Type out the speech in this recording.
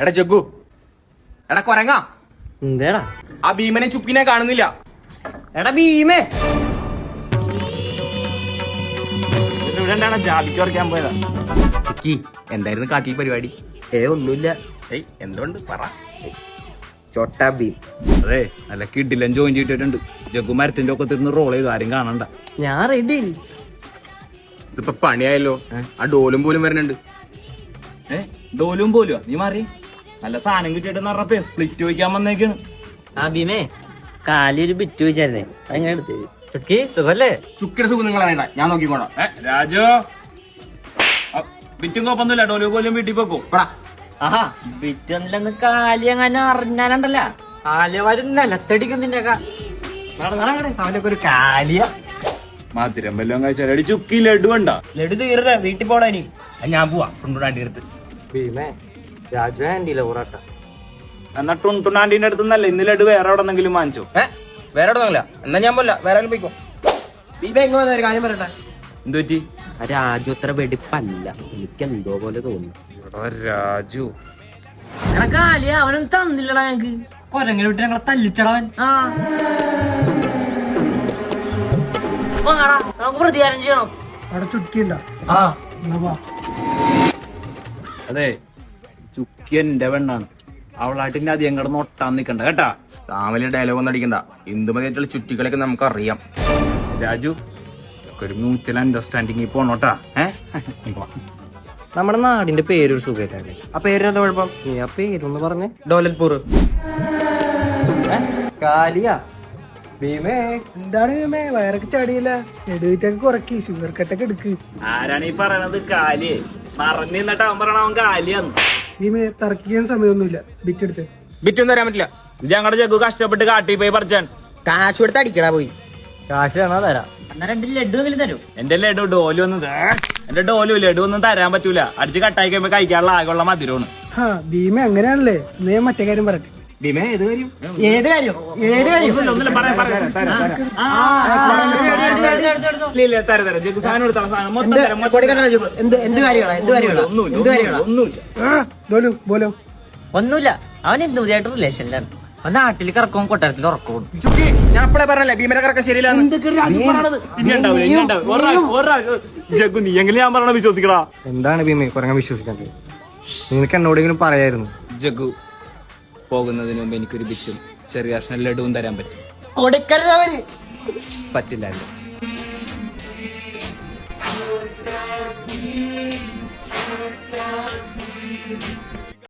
എടാ ജഗ്ഗു, എടാ കൊരങ്ങ, എന്തേടാ ആ ഭീമനെ ചുക്കിനെ കാണുന്നില്ല. എടാ ഭീമേ, ജാതിക്ക് പറിക്കാൻ പോയതാ. ചുക്കി, എന്തായിരുന്നു കാട്ടിൽ പരിപാടി? ഒന്നുമില്ല. എന്തുകൊണ്ട് പറ. ചോട്ടാ ഭീം. അതെ, നല്ല കിഡിലും ജോയിൻ ചെയ്തിട്ടുണ്ട്. ജഗ്ഗു മരത്തിന്റെ ഒക്കെ തിരുന്ന് റോൾ ചെയ്തു, ആരും കാണണ്ട. ഞാൻ റെഡി. ഇതിപ്പോ പണിയായല്ലോ. ആ ഡോലും പോലും വരുന്നുണ്ട്. ഡോലും പോലും നീ മാറി. നല്ല സാധനം കിട്ടിയിട്ട് പറഞ്ഞപ്പോ സ്പ്ലിറ്റ് വയ്ക്കാൻ വന്നേക്കാണ്. ആ ഭീമേ, കാലൊരു ബിറ്റ് വെച്ചായിരുന്നേ, അങ്ങനെ എടുത്ത്. ചുക്കി സുഖല്ലേ? ചുക്കിയുടെ സുഖം നിങ്ങൾ അറിയണ്ട, ഞാൻ നോക്കിക്കോളാം. രാജു, ബിറ്റും കോപ്പൊന്നുമില്ല, ഡോലു പോലും വീട്ടിൽ പോക്കോ. ആഹാ, ബിറ്റൊന്നില്ലെന്ന് കാലി അങ്ങനെ അറിഞ്ഞാലുണ്ടല്ല, കാലവാരും നിലത്തടിക്കും നിന്റെ അവനൊക്കെ ഒരു കാലിയ. മധുരം വല്ലതും കഴിച്ചാൽ ചുക്കി ലഡു വേണ്ട. ലഡു തീർന്നേ, വീട്ടിൽ പോടാ. ഇനി ഞാൻ പോവാ കൊണ്ടുപോകാണ്ടി അടുത്ത്. ഭീമേ, രാജു ആൻഡിയില്ല ഊറാട്ട. എന്നാ ടുണ്ടുനാണ്ടിന്റെ അടുത്ത് നിന്നല്ല ഇന്ന് ലഡു വേറെ എവിടെ നിന്നെങ്കിലും വാങ്ങിച്ചോ. വേറെ ഒന്നുമില്ല. എന്നാ ഞാൻ പോല, വേറെ ആരും പോയിക്കോ. ഭീമ എങ്ങ വന്ന ഒരു കാര്യം പറയട്ടെ. എന്തു പറ്റി? രാജു അത്ര വെടിപ്പല്ല, എനിക്ക് എന്തോ പോലെ തോന്നുന്നു. രാജു കാലിയ അവനൊന്നും തന്നില്ലടാ ഞങ്ങക്ക്. കൊരങ്ങനെ വിട്ട് ഞങ്ങളെ തല്ലിച്ചടവൻ. നമുക്ക് പ്രതികാരം ചെയ്യണം. അവിടെ ചുറ്റിയുണ്ടോ? അതെ, ചുക്കി എന്റെ പെണ്ണാണ്. അവളാട്ടിന്റെ അധികം കിടന്ന് ഒട്ടാൻ നിക്കണ്ട കേട്ടാ. താമലി ഡയലോഗ് ഒന്നും അടിക്കണ്ട. ഇന്ദുമതിയായിട്ടുള്ള ചുറ്റികളൊക്കെ നമുക്ക് അറിയാം. രാജു, ഒരു മ്യൂച്വൽ അണ്ടർസ്റ്റാൻഡിങ് പോണോട്ടാ. നമ്മുടെ നാടിന്റെ പേരൊരു സുഖല്ലേ? ആ പേരിനെന്താ കുഴപ്പം? നീ ആ പേരൊന്ന് പറഞ്ഞേ. ഡോലൽപൂർ. കാലിയ ഭീമേ, എന്താണ് ഭീമേ വയറൊക്കെ ചാടിയില്ല? എടുത്തൊക്കെ കുറക്കി, ഷുഗർ കട്ടൊക്കെ എടുക്ക്. ആരാണ് ഈ പറയണത്? കാലിയെ മറന്നു നിന്നിട്ട് അവൻ പറയണ അവൻ കാലിയാന്ന്. ഭീമേ തർക്കിക്കാൻ സമയമൊന്നുമില്ല, ബിറ്റ് എടുത്ത്. ബിറ്റൊന്നും തരാൻ പറ്റില്ല. ഇത് ഞങ്ങളുടെ ജഗ്ഗു കഷ്ടപ്പെട്ട് കാട്ടി പോയി പറിച്ചാൻ. കാശ് കൊടുത്ത് അടിക്കടാ പോയി. കാശ് തരണോ തരാം. എന്നാ രണ്ട് ലഡു എങ്കിലും തരൂ. എന്റെ ലഡു ഡോലു ഒന്നും എന്റെ ഡോലു ലഡു ഒന്നും തരാൻ പറ്റൂല. അടിച്ച് കട്ടായി കഴിയുമ്പോ കഴിക്കാനുള്ള ആകെയുള്ള മധുരമാണ്. ഹാ ഭീമേ അങ്ങനെയാണല്ലേ? എന്നാ ഞാൻ മറ്റേ കാര്യം പറയട്ടെ. ഭീമേ ഏത് കാര്യം? ഏത് കാര്യം? ഏത് കാര്യം? ഒന്നുമില്ല, അവൻ എന്തുമായിട്ട് റിലേഷനിലാണ്. നാട്ടിൽ കറക്കവും കൊട്ടാരത്തിൽ ഉറക്കവും. ചുക്കി, ഞാൻ അപ്പളെ പറഞ്ഞല്ലേ ഭീമനെ കറക്കം ശരിയില്ല. ജഗ്ഗു, നീ എങ്കിലും ഞാൻ പറഞ്ഞ വിശ്വസിക്കടാ. എന്താണ് ഭീമേ കുറങ്ങാൻ വിശ്വസിക്കാത്തത്? നിനക്ക് എന്നോടെങ്കിലും പറയായിരുന്നു. ജഗ്ഗു, പോകുന്നതിന് മുമ്പ് എനിക്കൊരു ബിറ്റും ചെറിയ കഷ്ണം ലഡുവും തരാൻ പറ്റും. കൊടുക്കരുതവന്. പറ്റില്ല.